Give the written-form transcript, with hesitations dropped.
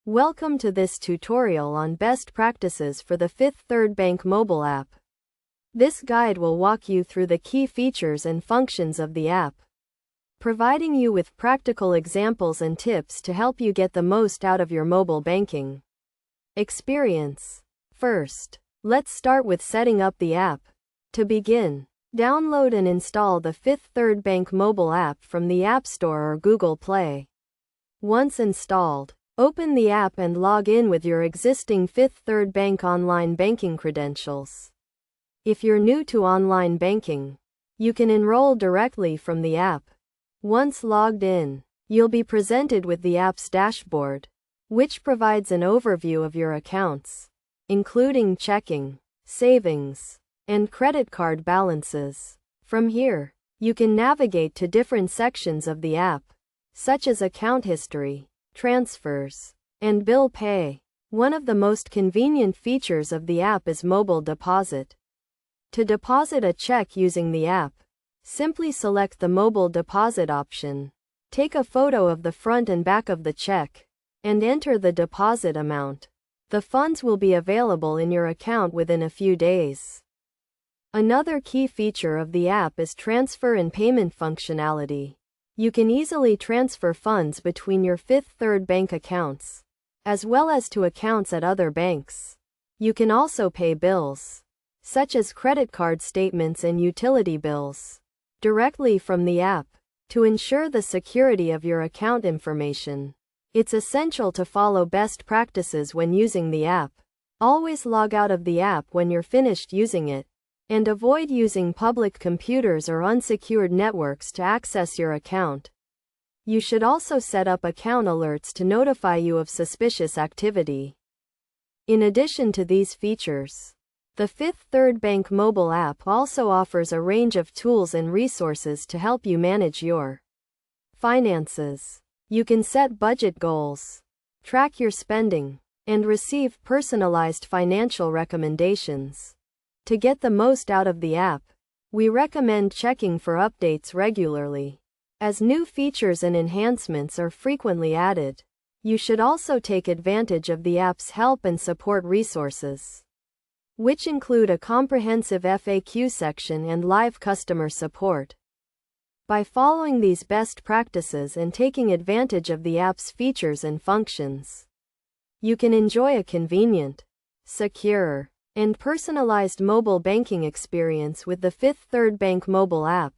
Welcome to this tutorial on best practices for the Fifth Third Bank mobile app. This guide will walk you through the key features and functions of the app, providing you with practical examples and tips to help you get the most out of your mobile banking experience. First, let's start with setting up the app. To begin, download and install the Fifth Third Bank mobile app from the App Store or Google Play. Once installed, open the app and log in with your existing Fifth Third Bank online banking credentials. If you're new to online banking, you can enroll directly from the app. Once logged in, you'll be presented with the app's dashboard, which provides an overview of your accounts, including checking, savings, and credit card balances. From here, you can navigate to different sections of the app, such as account history, transfers, and bill pay. One of the most convenient features of the app is mobile deposit. To deposit a check using the app, simply select the mobile deposit option. Take a photo of the front and back of the check, and enter the deposit amount. The funds will be available in your account within a few days. Another key feature of the app is transfer and payment functionality. You can easily transfer funds between your Fifth Third Bank accounts, as well as to accounts at other banks. You can also pay bills, such as credit card statements and utility bills, directly from the app. To ensure the security of your account information, it's essential to follow best practices when using the app. Always log out of the app when you're finished using it, and avoid using public computers or unsecured networks to access your account. You should also set up account alerts to notify you of suspicious activity. In addition to these features, the Fifth Third Bank mobile app also offers a range of tools and resources to help you manage your finances. You can set budget goals, track your spending, and receive personalized financial recommendations. To get the most out of the app, we recommend checking for updates regularly, as new features and enhancements are frequently added. You should also take advantage of the app's help and support resources, which include a comprehensive FAQ section and live customer support. By following these best practices and taking advantage of the app's features and functions, you can enjoy a convenient, secure, and personalized mobile banking experience with the Fifth Third Bank mobile app.